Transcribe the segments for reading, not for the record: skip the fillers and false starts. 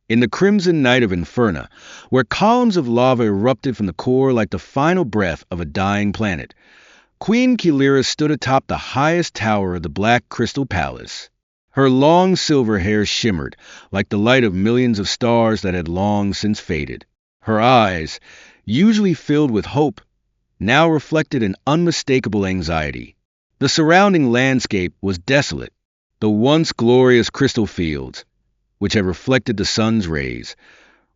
in the crimson night of Inferna, where columns of lava erupted from the core like the final breath of a dying planet, Queen Kilira stood atop the highest tower of the Black Crystal Palace. Her long silver hair shimmered like the light of millions of stars that had long since faded. Her eyes, usually filled with hope, now reflected an unmistakable anxiety. The surrounding landscape was desolate. The once glorious crystal fields, which had reflected the sun's rays,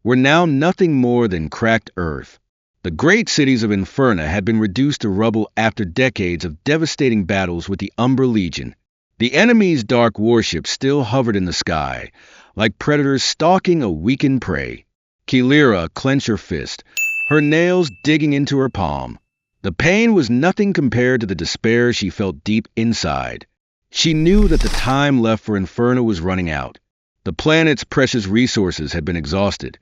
were now nothing more than cracked earth. The great cities of Inferna had been reduced to rubble after decades of devastating battles with the Umbra Legion. The enemy's dark warships still hovered in the sky, like predators stalking a weakened prey. Kilira clenched her fist, her nails digging into her palm. The pain was nothing compared to the despair she felt deep inside. She knew that the time left for Inferna was running out. The planet's precious resources had been exhausted,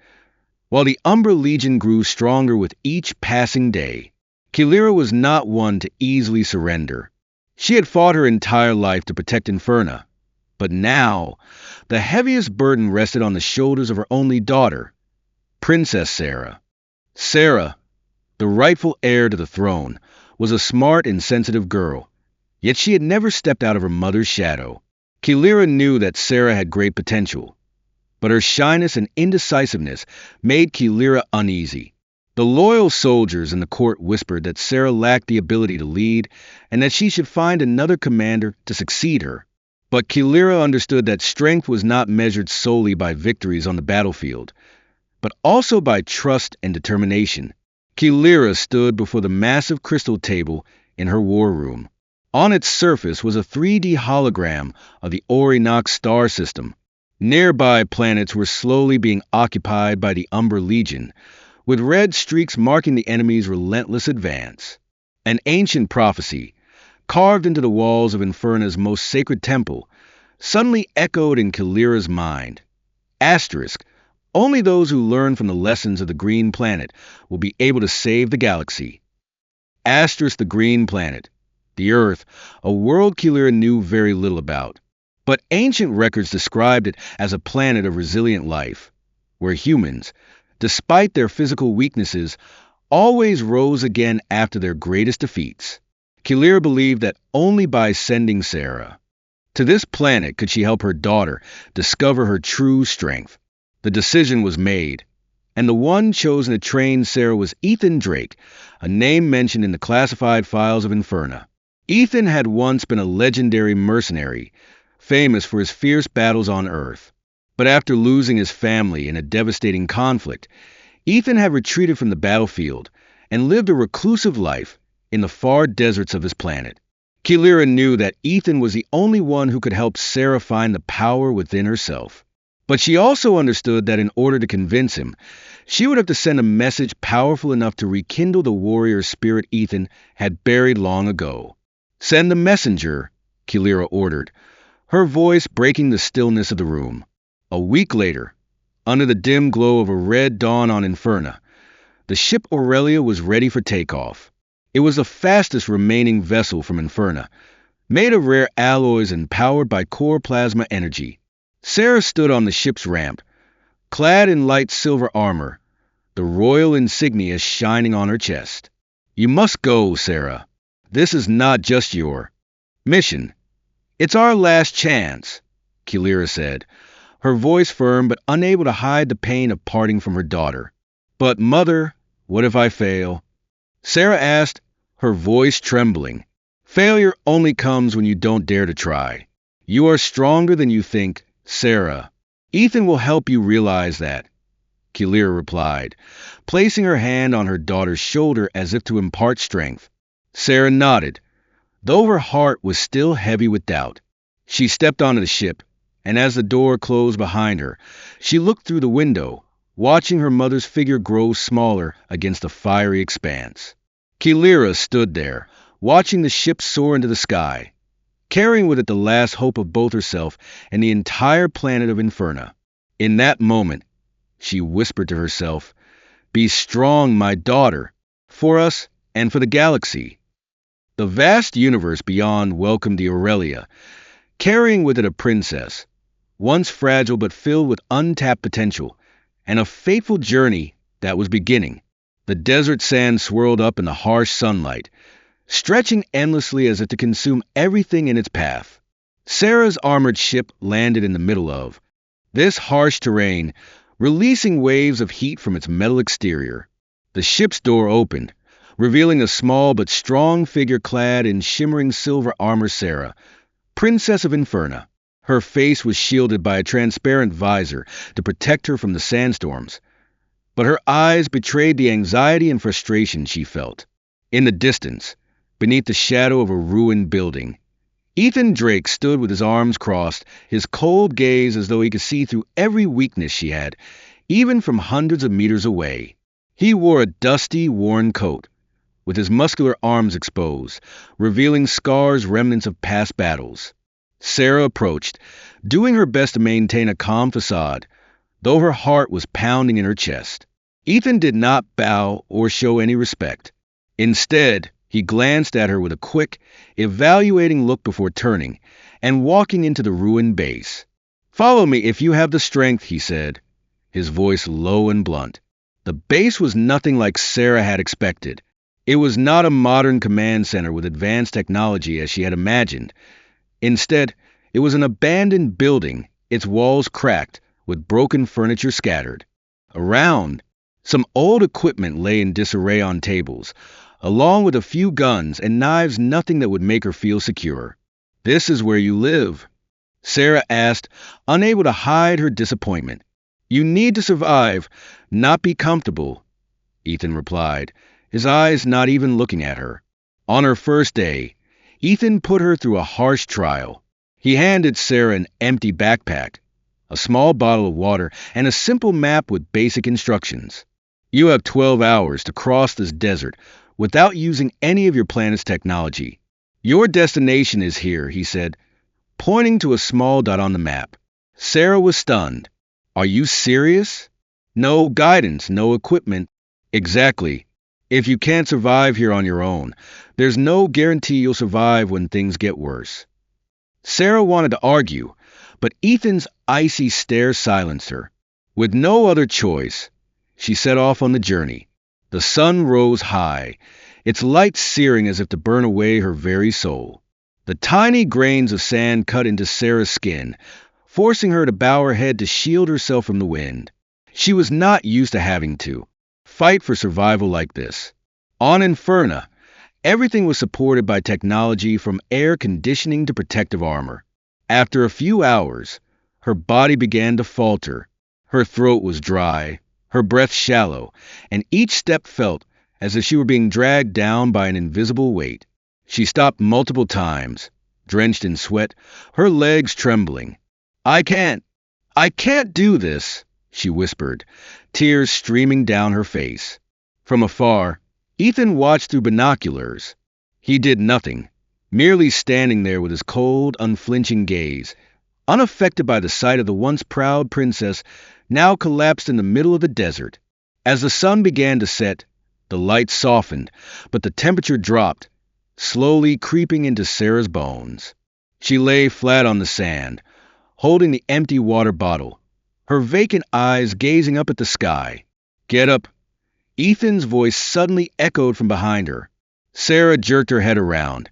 while the Umbra Legion grew stronger with each passing day. Kilira was not one to easily surrender. She had fought her entire life to protect Inferna, but now the heaviest burden rested on the shoulders of her only daughter, Princess Sera. Sera, the rightful heir to the throne, was a smart and sensitive girl, yet she had never stepped out of her mother's shadow. Kilira knew that Sera had great potential, but her shyness and indecisiveness made Kilira uneasy. The loyal soldiers in the court whispered that Sera lacked the ability to lead and that she should find another commander to succeed her. But Kilira understood that strength was not measured solely by victories on the battlefield, but also by trust and determination. Kilira stood before the massive crystal table in her war room. On its surface was a 3D hologram of the Orinox star system. Nearby planets were slowly being occupied by the Umbra Legion, with red streaks marking the enemy's relentless advance. An ancient prophecy, carved into the walls of Inferna's most sacred temple, suddenly echoed in Kilira's mind. Asterisk, only those who learn from the lessons of the Green Planet will be able to save the galaxy. Asterisk, the Green Planet. The Earth, a world Kilira knew very little about. But ancient records described it as a planet of resilient life, where humans, despite their physical weaknesses, always rose again after their greatest defeats. Kilira believed that only by sending Sera to this planet could she help her daughter discover her true strength. The decision was made, and the one chosen to train Sera was Ethan Drake, a name mentioned in the classified files of Inferna. Ethan had once been a legendary mercenary, famous for his fierce battles on Earth. But after losing his family in a devastating conflict, Ethan had retreated from the battlefield and lived a reclusive life in the far deserts of his planet. Kilira knew that Ethan was the only one who could help Sera find the power within herself. But she also understood that in order to convince him, she would have to send a message powerful enough to rekindle the warrior spirit Ethan had buried long ago. "Send the messenger," Kilira ordered, her voice breaking the stillness of the room. A week later, under the dim glow of a red dawn on Inferna, the ship Aurelia was ready for takeoff. It was the fastest remaining vessel from Inferna, made of rare alloys and powered by core plasma energy. Sera stood on the ship's ramp, clad in light silver armor, the royal insignia shining on her chest. "You must go, Sera. This is not just your mission. It's our last chance," Kilira said, her voice firm but unable to hide the pain of parting from her daughter. "But, Mother, what if I fail?" Sera asked, her voice trembling. "Failure only comes when you don't dare to try. You are stronger than you think, Sera. Ethan will help you realize that," Kilira replied, placing her hand on her daughter's shoulder as if to impart strength. Sera nodded, though her heart was still heavy with doubt. She stepped onto the ship, and as the door closed behind her, she looked through the window, watching her mother's figure grow smaller against the fiery expanse. Kilira stood there, watching the ship soar into the sky, carrying with it the last hope of both herself and the entire planet of Inferna. In that moment, she whispered to herself, "Be strong, my daughter, for us and for the galaxy." The vast universe beyond welcomed the Aurelia, carrying with it a princess, once fragile but filled with untapped potential, and a fateful journey that was beginning. The desert sand swirled up in the harsh sunlight, stretching endlessly as if to consume everything in its path. Sera's armored ship landed in the middle of this harsh terrain, releasing waves of heat from its metal exterior. The ship's door opened, revealing a small but strong figure clad in shimmering silver armor. Sera, Princess of Inferna. Her face was shielded by a transparent visor to protect her from the sandstorms, but her eyes betrayed the anxiety and frustration she felt. In the distance, beneath the shadow of a ruined building, Ethan Drake stood with his arms crossed, his cold gaze as though he could see through every weakness she had, even from hundreds of meters away. He wore a dusty, worn coat, with his muscular arms exposed, revealing scars remnants of past battles. Sera approached, doing her best to maintain a calm facade, though her heart was pounding in her chest. Ethan did not bow or show any respect. Instead, he glanced at her with a quick, evaluating look before turning and walking into the ruined base. "Follow me if you have the strength," he said, his voice low and blunt. The base was nothing like Sera had expected. It was not a modern command center with advanced technology as she had imagined. Instead, it was an abandoned building, its walls cracked, with broken furniture scattered. Around, some old equipment lay in disarray on tables, along with a few guns and knives, nothing that would make her feel secure. "This is where you live?" Sera asked, unable to hide her disappointment. "You need to survive, not be comfortable," Ethan replied, his eyes not even looking at her. On her first day, Ethan put her through a harsh trial. He handed Sera an empty backpack, a small bottle of water, and a simple map with basic instructions. "You have 12 hours to cross this desert without using any of your planet's technology. Your destination is here," he said, pointing to a small dot on the map. Sera was stunned. "Are you serious? No guidance, no equipment." "Exactly. If you can't survive here on your own, there's no guarantee you'll survive when things get worse." Sera wanted to argue, but Ethan's icy stare silenced her. With no other choice, she set off on the journey. The sun rose high, its light searing as if to burn away her very soul. The tiny grains of sand cut into Sera's skin, forcing her to bow her head to shield herself from the wind. She was not used to having to fight for survival like this. On Inferna, everything was supported by technology from air conditioning to protective armor. After a few hours, her body began to falter. Her throat was dry, her breath shallow, and each step felt as if she were being dragged down by an invisible weight. She stopped multiple times, drenched in sweat, her legs trembling. I can't do this," she whispered, tears streaming down her face. From afar, Ethan watched through binoculars. He did nothing, merely standing there with his cold, unflinching gaze, unaffected by the sight of the once proud princess now collapsed in the middle of the desert. As the sun began to set, the light softened, but the temperature dropped, slowly creeping into Sera's bones. She lay flat on the sand, holding the empty water bottle, her vacant eyes gazing up at the sky. "Get up!" Ethan's voice suddenly echoed from behind her. Sera jerked her head around,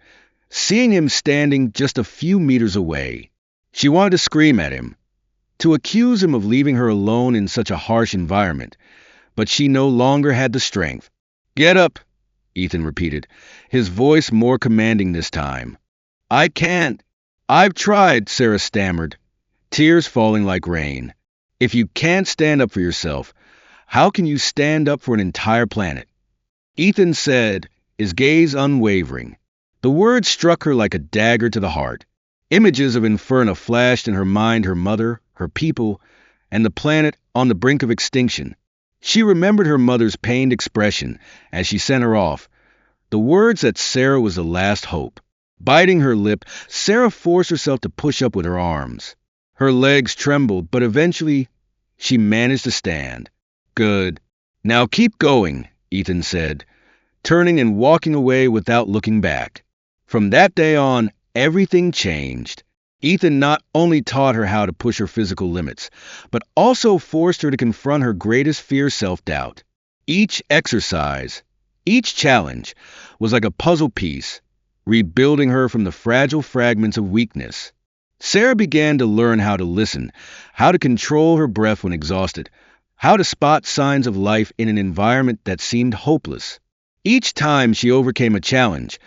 seeing him standing just a few meters away. She wanted to scream at him, to accuse him of leaving her alone in such a harsh environment, but she no longer had the strength. "Get up," Ethan repeated, his voice more commanding this time. "I can't. I've tried," Sera stammered, tears falling like rain. "If you can't stand up for yourself, how can you stand up for an entire planet?" Ethan said, his gaze unwavering. The words struck her like a dagger to the heart. Images of Inferna flashed in her mind, her mother, her people, and the planet on the brink of extinction. She remembered her mother's pained expression as she sent her off, the words that Sera was the last hope. Biting her lip, Sera forced herself to push up with her arms. Her legs trembled, but eventually she managed to stand. "Good. Now keep going," Ethan said, turning and walking away without looking back. From that day on, everything changed. Ethan not only taught her how to push her physical limits, but also forced her to confront her greatest fear, self-doubt. Each exercise, each challenge, was like a puzzle piece, rebuilding her from the fragile fragments of weakness. Sarah began to learn how to listen, how to control her breath when exhausted, how to spot signs of life in an environment that seemed hopeless. Each time she overcame a challenge,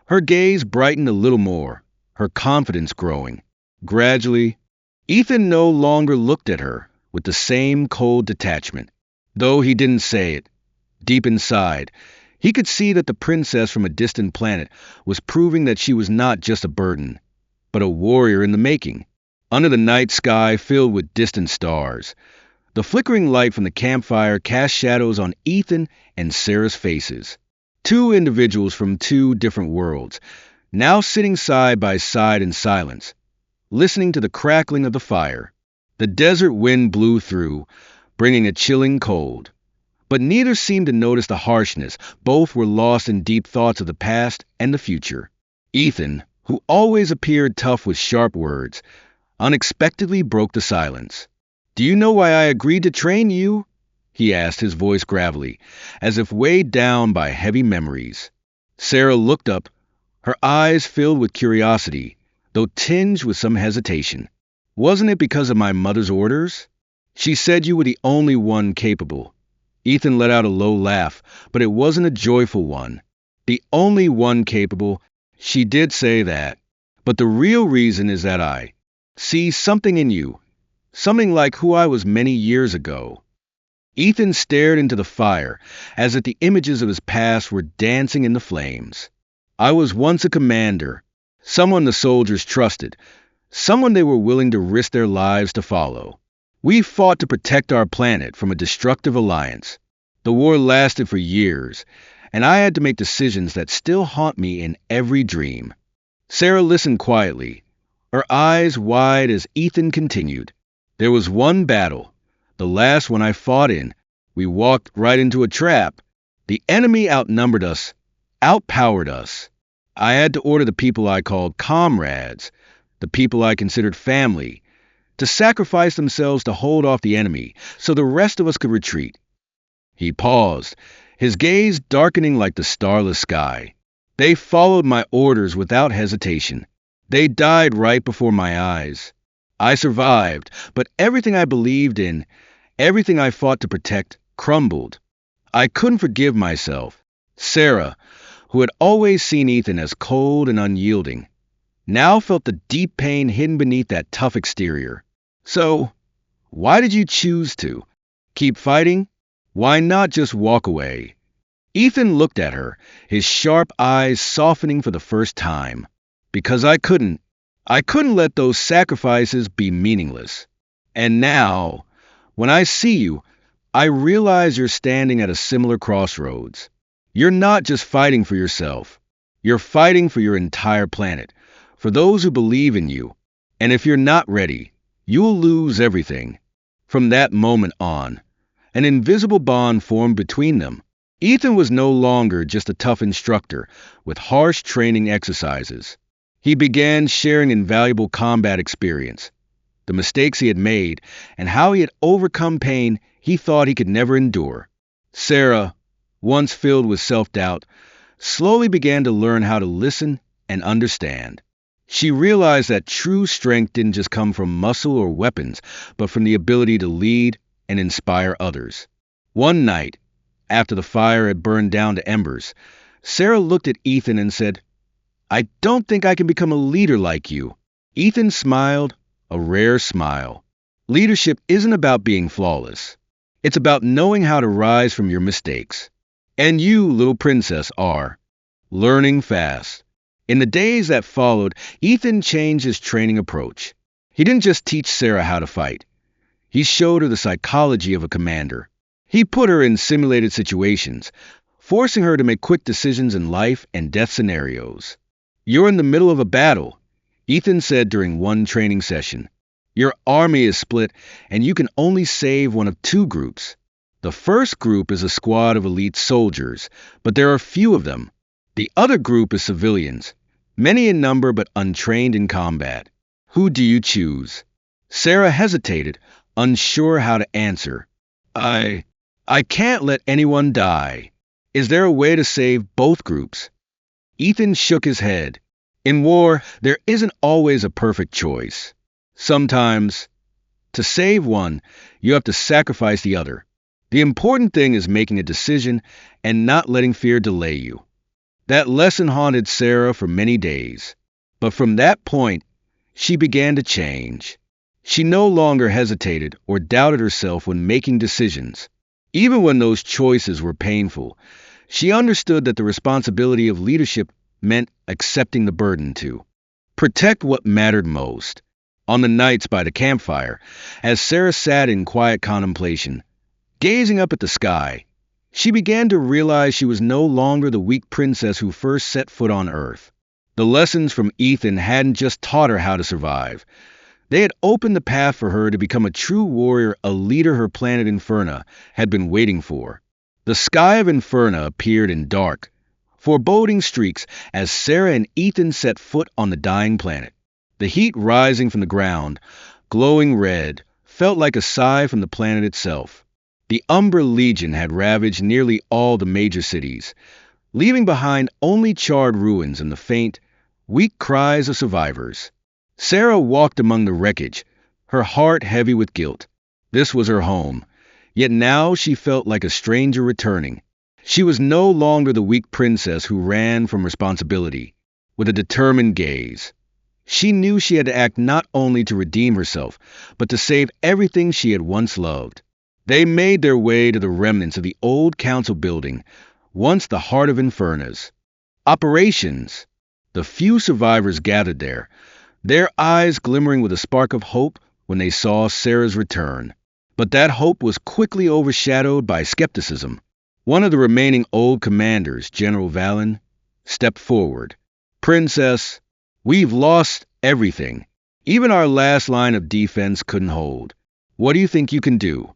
her gaze brightened a little more, her confidence growing. Gradually, Ethan no longer looked at her with the same cold detachment. Though he didn't say it, deep inside, he could see that the princess from a distant planet was proving that she was not just a burden, but a warrior in the making. Under the night sky filled with distant stars, the flickering light from the campfire cast shadows on Ethan and Sarah's faces. Two individuals from two different worlds, now sitting side by side in silence, listening to the crackling of the fire. The desert wind blew through, bringing a chilling cold. But neither seemed to notice the harshness. Both were lost in deep thoughts of the past and the future. Ethan, who always appeared tough with sharp words, unexpectedly broke the silence. "Do you know why I agreed to train you?" he asked, his voice gravelly, as if weighed down by heavy memories. Sarah looked up, her eyes filled with curiosity, though tinged with some hesitation. "Wasn't it because of my mother's orders? She said you were the only one capable." Ethan let out a low laugh, but it wasn't a joyful one. "The only one capable, she did say that. But the real reason is that I see something in you, something like who I was many years ago." Ethan stared into the fire, as if the images of his past were dancing in the flames. "I was once a commander, someone the soldiers trusted, someone they were willing to risk their lives to follow. We fought to protect our planet from a destructive alliance. The war lasted for years, and I had to make decisions that still haunt me in every dream." Sarah listened quietly, her eyes wide as Ethan continued. "There was one battle, the last one I fought in. We walked right into a trap. The enemy outnumbered us, outpowered us. I had to order the people I called comrades, the people I considered family, to sacrifice themselves to hold off the enemy so the rest of us could retreat." He paused, his gaze darkening like the starless sky. "They followed my orders without hesitation. They died right before my eyes. I survived, but everything I believed in, everything I fought to protect, crumbled. I couldn't forgive myself." Sarah, who had always seen Ethan as cold and unyielding, now felt the deep pain hidden beneath that tough exterior. "So, why did you choose to keep fighting? Why not just walk away?" Ethan looked at her, his sharp eyes softening for the first time. "Because I couldn't. I couldn't let those sacrifices be meaningless. And now, when I see you, I realize you're standing at a similar crossroads. You're not just fighting for yourself. You're fighting for your entire planet, for those who believe in you. And if you're not ready, you'll lose everything." From that moment on, an invisible bond formed between them. Ethan was no longer just a tough instructor with harsh training exercises. He began sharing invaluable combat experience, the mistakes he had made, and how he had overcome pain he thought he could never endure. Sarah, once filled with self-doubt, slowly began to learn how to listen and understand. She realized that true strength didn't just come from muscle or weapons, but from the ability to lead and inspire others. One night, after the fire had burned down to embers, Sarah looked at Ethan and said, "I don't think I can become a leader like you." Ethan smiled, a rare smile. "Leadership isn't about being flawless. It's about knowing how to rise from your mistakes. And you, little princess, are learning fast." In the days that followed, Ethan changed his training approach. He didn't just teach Sarah how to fight. He showed her the psychology of a commander. He put her in simulated situations, forcing her to make quick decisions in life and death scenarios. "You're in the middle of a battle," Ethan said during one training session. "Your army is split, and you can only save one of two groups. The first group is a squad of elite soldiers, but there are few of them. The other group is civilians, many in number but untrained in combat. Who do you choose? Sera hesitated, unsure how to answer. I... I can't let anyone die. Is there a way to save both groups? Ethan shook his head. In war, there isn't always a perfect choice. Sometimes, to save one, you have to sacrifice the other. The important thing is making a decision and not letting fear delay you. That lesson haunted Sera for many days. But from that point, she began to change. She no longer hesitated or doubted herself when making decisions. Even when those choices were painful, she understood that the responsibility of leadership meant accepting the burden to protect what mattered most. On the nights by the campfire, as Sera sat in quiet contemplation, gazing up at the sky, she began to realize she was no longer the weak princess who first set foot on Earth. The lessons from Ethan hadn't just taught her how to survive. They had opened the path for her to become a true warrior, a leader her planet Inferna had been waiting for. The sky of Inferna appeared in dark, foreboding streaks as Sera and Ethan set foot on the dying planet. The heat rising from the ground, glowing red, felt like a sigh from the planet itself. The Umbra Legion had ravaged nearly all the major cities, leaving behind only charred ruins and the faint, weak cries of survivors. Sera walked among the wreckage, her heart heavy with guilt. This was her home, yet now she felt like a stranger returning. She was no longer the weak princess who ran from responsibility. With a determined gaze, she knew she had to act not only to redeem herself, but to save everything she had once loved. They made their way to the remnants of the old council building, once the heart of Inferna's operations. The few survivors gathered there, their eyes glimmering with a spark of hope when they saw Sera's return. But that hope was quickly overshadowed by skepticism. One of the remaining old commanders, General Valen, stepped forward. Princess, we've lost everything. Even our last line of defense couldn't hold. What do you think you can do?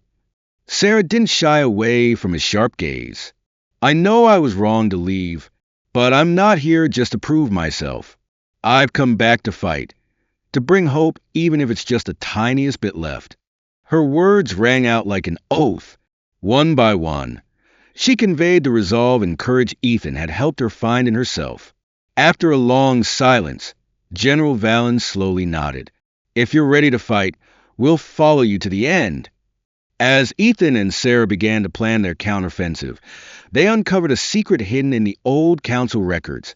Sera didn't shy away from his sharp gaze. I know I was wrong to leave, but I'm not here just to prove myself. I've come back to fight, to bring hope even if it's just the tiniest bit left. Her words rang out like an oath. One by one, she conveyed the resolve and courage Ethan had helped her find in herself. After a long silence, General Valen slowly nodded. If you're ready to fight, we'll follow you to the end. As Ethan and Sera began to plan their counteroffensive, they uncovered a secret hidden in the old council records.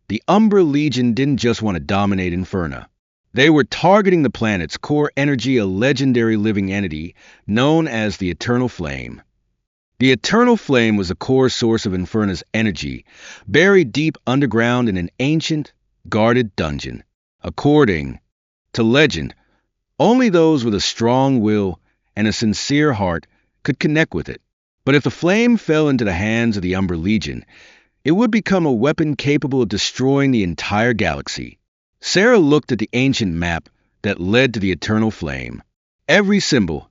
The Umbra Legion didn't just want to dominate Inferna. They were targeting the planet's core energy, a legendary living entity known as the Eternal Flame. The Eternal Flame was a core source of Inferna's energy, buried deep underground in an ancient, guarded dungeon. According to legend, only those with a strong will and a sincere heart could connect with it. But if the flame fell into the hands of the Umbra Legion, it would become a weapon capable of destroying the entire galaxy. Sera looked at the ancient map that led to the Eternal Flame. Every symbol,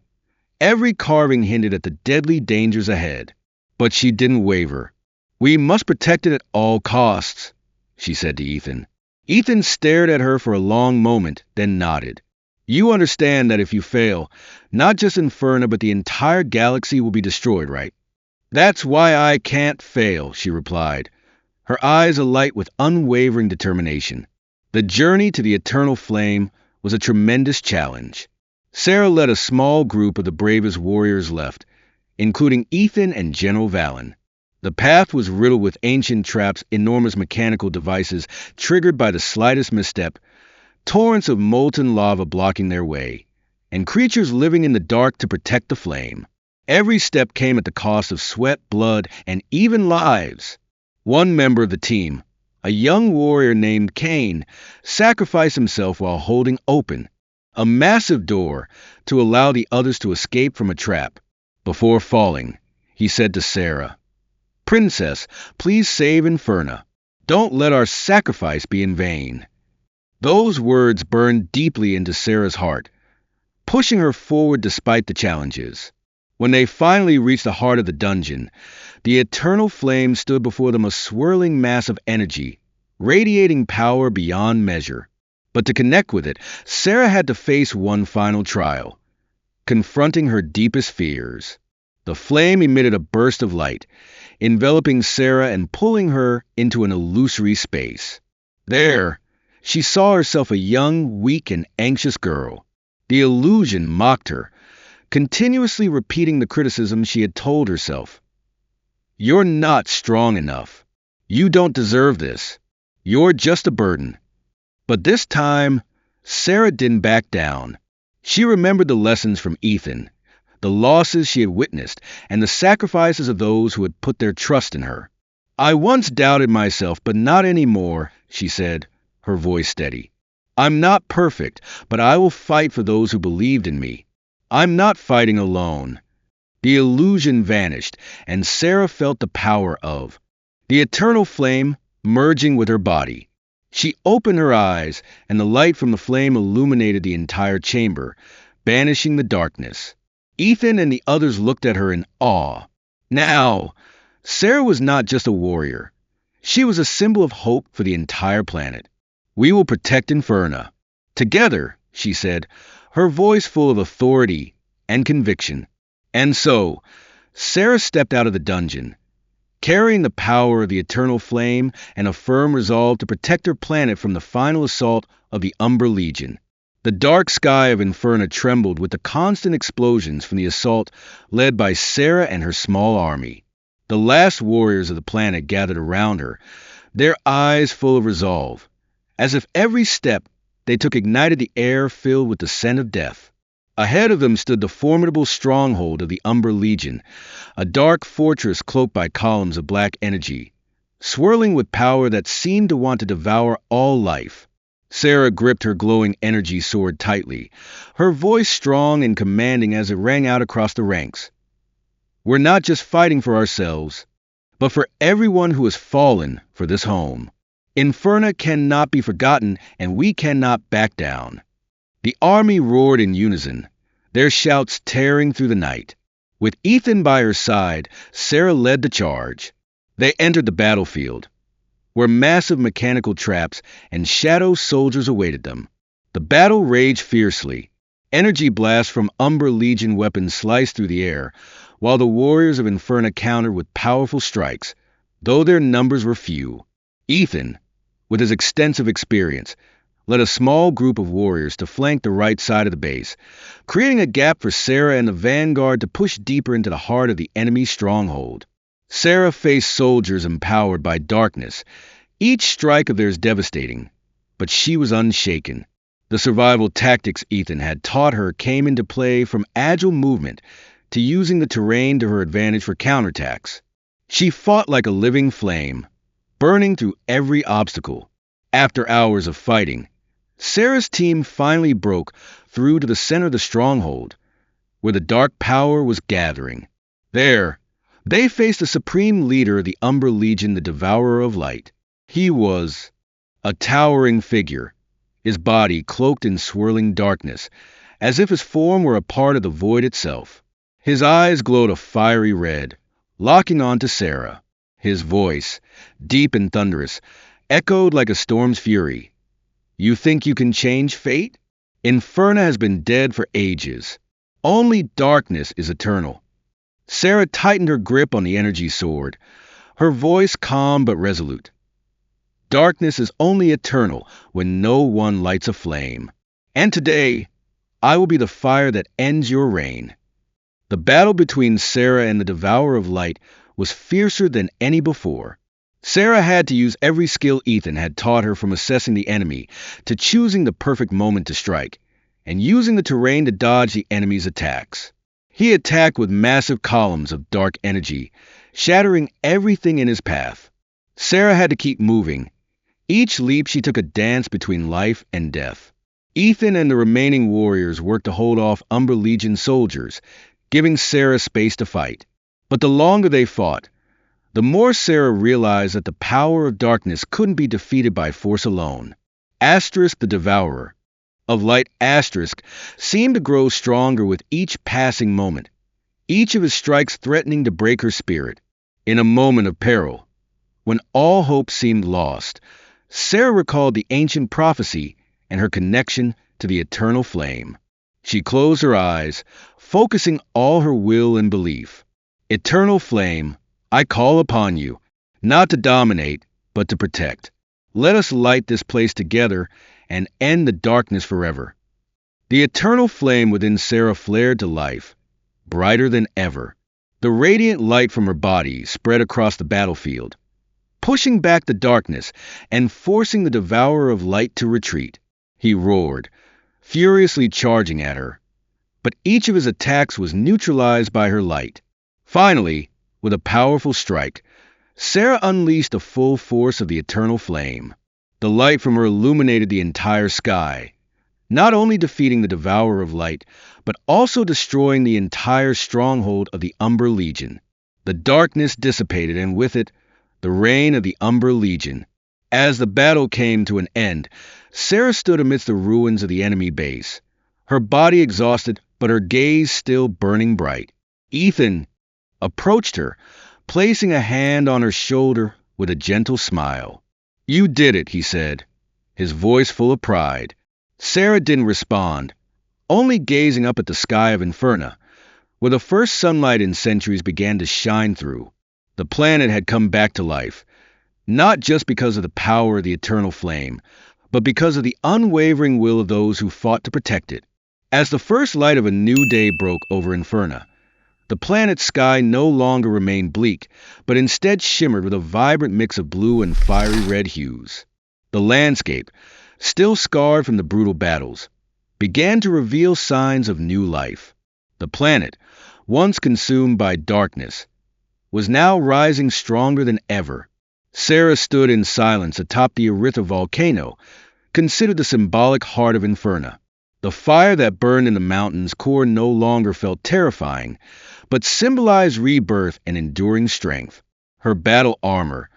every carving hinted at the deadly dangers ahead. But she didn't waver. We must protect it at all costs, she said to Ethan. Ethan stared at her for a long moment, then nodded. You understand that if you fail, not just Inferna but the entire galaxy will be destroyed, right? That's why I can't fail, she replied, her eyes alight with unwavering determination. The journey to the Eternal Flame was a tremendous challenge. Sera led a small group of the bravest warriors left, including Ethan and General Valen. The path was riddled with ancient traps, enormous mechanical devices triggered by the slightest misstep, torrents of molten lava blocking their way, and creatures living in the dark to protect the flame. Every step came at the cost of sweat, blood, and even lives. One member of the team, a young warrior named Cain, sacrificed himself while holding open a massive door to allow the others to escape from a trap. Before falling, he said to Sera, Princess, please save Inferna. Don't let our sacrifice be in vain. Those words burned deeply into Sera's heart, pushing her forward despite the challenges. When they finally reached the heart of the dungeon, the Eternal Flame stood before them, a swirling mass of energy, radiating power beyond measure. But to connect with it, Sera had to face one final trial, confronting her deepest fears. The flame emitted a burst of light, enveloping Sera and pulling her into an illusory space. There, she saw herself a young, weak, and anxious girl. The illusion mocked her, continuously repeating the criticism she had told herself. You're not strong enough. You don't deserve this. You're just a burden. But this time, Sera didn't back down. She remembered the lessons from Ethan, the losses she had witnessed, and the sacrifices of those who had put their trust in her. I once doubted myself, but not anymore, she said, her voice steady. I'm not perfect, but I will fight for those who believed in me. I'm not fighting alone. The illusion vanished, and Sera felt the power of the eternal flame merging with her body. She opened her eyes, and the light from the flame illuminated the entire chamber, banishing the darkness. Ethan and the others looked at her in awe. Now, Sera was not just a warrior. She was a symbol of hope for the entire planet. We will protect Inferna. Together, she said, her voice full of authority and conviction. And so, Sera stepped out of the dungeon, carrying the power of the eternal flame and a firm resolve to protect her planet from the final assault of the Umbra Legion. The dark sky of Inferna trembled with the constant explosions from the assault led by Sera and her small army. The last warriors of the planet gathered around her, their eyes full of resolve, as if every step they took ignited the air filled with the scent of death. Ahead of them stood the formidable stronghold of the Umbra Legion, a dark fortress cloaked by columns of black energy, swirling with power that seemed to want to devour all life. Sera gripped her glowing energy sword tightly, her voice strong and commanding as it rang out across the ranks. We're not just fighting for ourselves, but for everyone who has fallen for this home. Inferna cannot be forgotten, and we cannot back down. The army roared in unison, their shouts tearing through the night. With Ethan by her side, Sera led the charge. They entered the battlefield, where massive mechanical traps and shadow soldiers awaited them. The battle raged fiercely. Energy blasts from Umbra Legion weapons sliced through the air, while the warriors of Inferna countered with powerful strikes, though their numbers were few. Ethan, with his extensive experience, led a small group of warriors to flank the right side of the base, creating a gap for Sera and the vanguard to push deeper into the heart of the enemy stronghold. Sera faced soldiers empowered by darkness, each strike of theirs devastating, but she was unshaken. The survival tactics Ethan had taught her came into play, from agile movement to using the terrain to her advantage for counterattacks. She fought like a living flame, burning through every obstacle. After hours of fighting, Sera's team finally broke through to the center of the stronghold, where the dark power was gathering. There, they faced the supreme leader of the Umbra Legion, the Devourer of Light. He was a towering figure, his body cloaked in swirling darkness, as if his form were a part of the void itself. His eyes glowed a fiery red, locking onto Sera. His voice, deep and thunderous, echoed like a storm's fury. You think you can change fate? Inferna has been dead for ages. Only darkness is eternal. Sera tightened her grip on the energy sword, her voice calm but resolute. Darkness is only eternal when no one lights a flame. And today, I will be the fire that ends your reign. The battle between Sera and the Devourer of Light was fiercer than any before. Sera had to use every skill Ethan had taught her, from assessing the enemy to choosing the perfect moment to strike, and using the terrain to dodge the enemy's attacks. He attacked with massive columns of dark energy, shattering everything in his path. Sera had to keep moving. Each leap she took a dance between life and death. Ethan and the remaining warriors worked to hold off Umbra Legion soldiers, giving Sera space to fight. But the longer they fought, the more Sera realized that the power of darkness couldn't be defeated by force alone. Asterisk, the Devourer of Light, Asterisk, seemed to grow stronger with each passing moment, each of his strikes threatening to break her spirit. In a moment of peril, when all hope seemed lost, Sera recalled the ancient prophecy and her connection to the eternal flame. She closed her eyes, focusing all her will and belief. Eternal flame, I call upon you, not to dominate, but to protect. Let us light this place together and end the darkness forever. The eternal flame within Sera flared to life, brighter than ever. The radiant light from her body spread across the battlefield, pushing back the darkness and forcing the devourer of light to retreat. He roared, furiously charging at her, but each of his attacks was neutralized by her light. Finally, with a powerful strike, Sera unleashed the full force of the eternal flame. The light from her illuminated the entire sky, not only defeating the devourer of light, but also destroying the entire stronghold of the Umbra Legion. The darkness dissipated, and with it, the reign of the Umbra Legion. As the battle came to an end, Sera stood amidst the ruins of the enemy base, her body exhausted, but her gaze still burning bright. Ethan approached her, placing a hand on her shoulder with a gentle smile. "You did it," he said, his voice full of pride. Sera didn't respond, only gazing up at the sky of Inferna, where the first sunlight in centuries began to shine through. The planet had come back to life, not just because of the power of the eternal flame, but because of the unwavering will of those who fought to protect it. As the first light of a new day broke over Inferna, the planet's sky no longer remained bleak, but instead shimmered with a vibrant mix of blue and fiery red hues. The landscape, still scarred from the brutal battles, began to reveal signs of new life. The planet, once consumed by darkness, was now rising stronger than ever. Sera stood in silence atop the Erytha volcano, considered the symbolic heart of Inferna. The fire that burned in the mountain's core no longer felt terrifying, but symbolized rebirth and enduring strength. Her battle armor,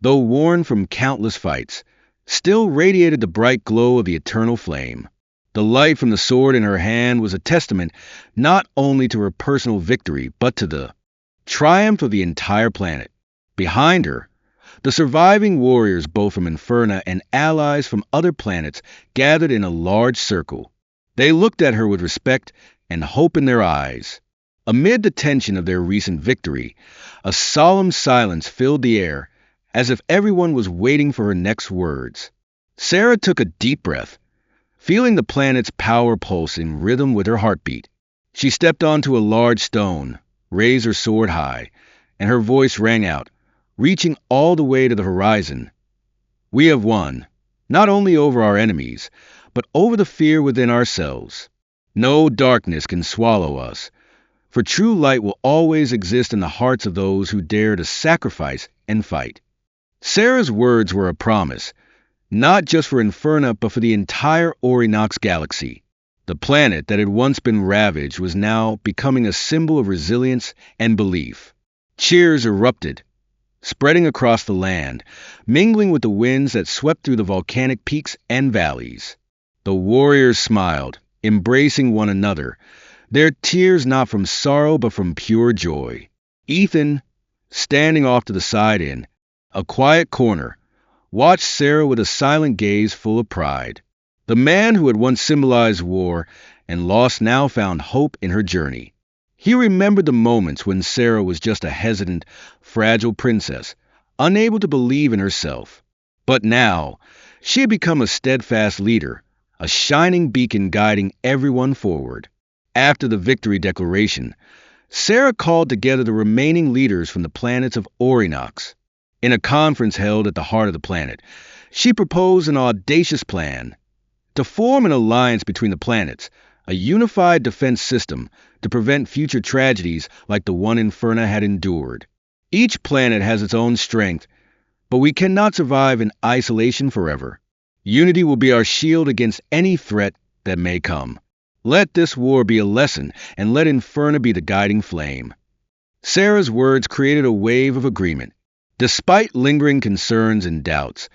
though worn from countless fights, still radiated the bright glow of the eternal flame. The light from the sword in her hand was a testament not only to her personal victory, but to the triumph of the entire planet. Behind her, the surviving warriors, both from Inferna and allies from other planets, gathered in a large circle. They looked at her with respect and hope in their eyes. Amid the tension of their recent victory, a solemn silence filled the air, as if everyone was waiting for her next words. Sera took a deep breath, feeling the planet's power pulse in rhythm with her heartbeat. She stepped onto a large stone, raised her sword high, and her voice rang out, reaching all the way to the horizon. "We have won, not only over our enemies, but over the fear within ourselves. No darkness can swallow us, for true light will always exist in the hearts of those who dare to sacrifice and fight." Sera's words were a promise, not just for Inferna, but for the entire Orinox galaxy. The planet that had once been ravaged was now becoming a symbol of resilience and belief. Cheers erupted, spreading across the land, mingling with the winds that swept through the volcanic peaks and valleys. The warriors smiled, embracing one another, their tears not from sorrow but from pure joy. Ethan, standing off to the side in a quiet corner, watched Sera with a silent gaze full of pride. The man who had once symbolized war and loss now found hope in her journey. He remembered the moments when Sera was just a hesitant, fragile princess, unable to believe in herself. But now, she had become a steadfast leader, a shining beacon guiding everyone forward. After the victory declaration, Sera called together the remaining leaders from the planets of Orinox. In a conference held at the heart of the planet, she proposed an audacious plan to form an alliance between the planets, a unified defense system to prevent future tragedies like the one Inferna had endured. Each planet has its own strength, but we cannot survive in isolation forever. Unity will be our shield against any threat that may come. Let this war be a lesson, and let Inferna be the guiding flame. Sera's words created a wave of agreement. Despite lingering concerns and doubts,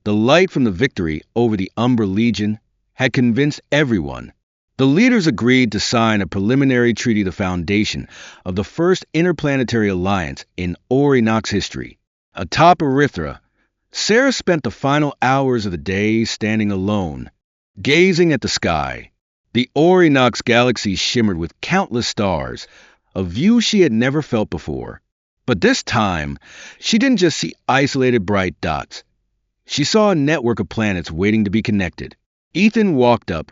the light from the victory over the Umbra Legion had convinced everyone. The leaders agreed to sign a preliminary treaty, the foundation of the first interplanetary alliance in Orinox history. Atop Erythra, Sera spent the final hours of the day standing alone, Gazing at the sky, the Orinox galaxy shimmered with countless stars, a view she had never felt before. But this time, she didn't just see isolated bright dots. She saw a network of planets waiting to be connected. Ethan walked up,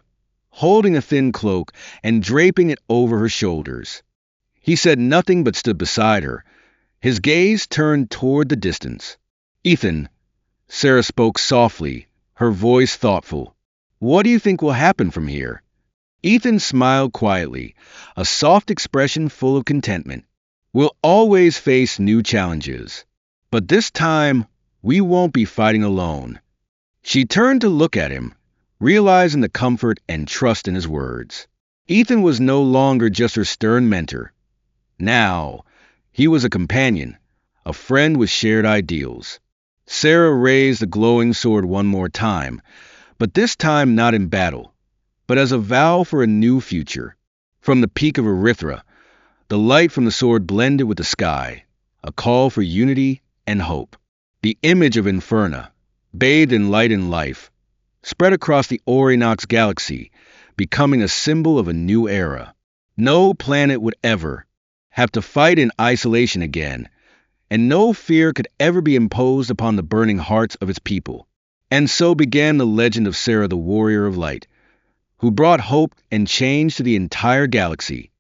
holding a thin cloak and draping it over her shoulders. He said nothing but stood beside her, his gaze turned toward the distance. Ethan, Sera spoke softly, her voice thoughtful. What do you think will happen from here? Ethan smiled quietly, a soft expression full of contentment. We'll always face new challenges. But this time, we won't be fighting alone. She turned to look at him, realizing the comfort and trust in his words. Ethan was no longer just her stern mentor. Now, he was a companion, a friend with shared ideals. Sera raised the glowing sword one more time, but this time not in battle, but as a vow for a new future. From the peak of Erythra, the light from the sword blended with the sky, a call for unity and hope. The image of Inferna, bathed in light and life, spread across the Orinox galaxy, becoming a symbol of a new era. No planet would ever have to fight in isolation again, and no fear could ever be imposed upon the burning hearts of its people. And so began the legend of Sera the Warrior of Light, who brought hope and change to the entire galaxy.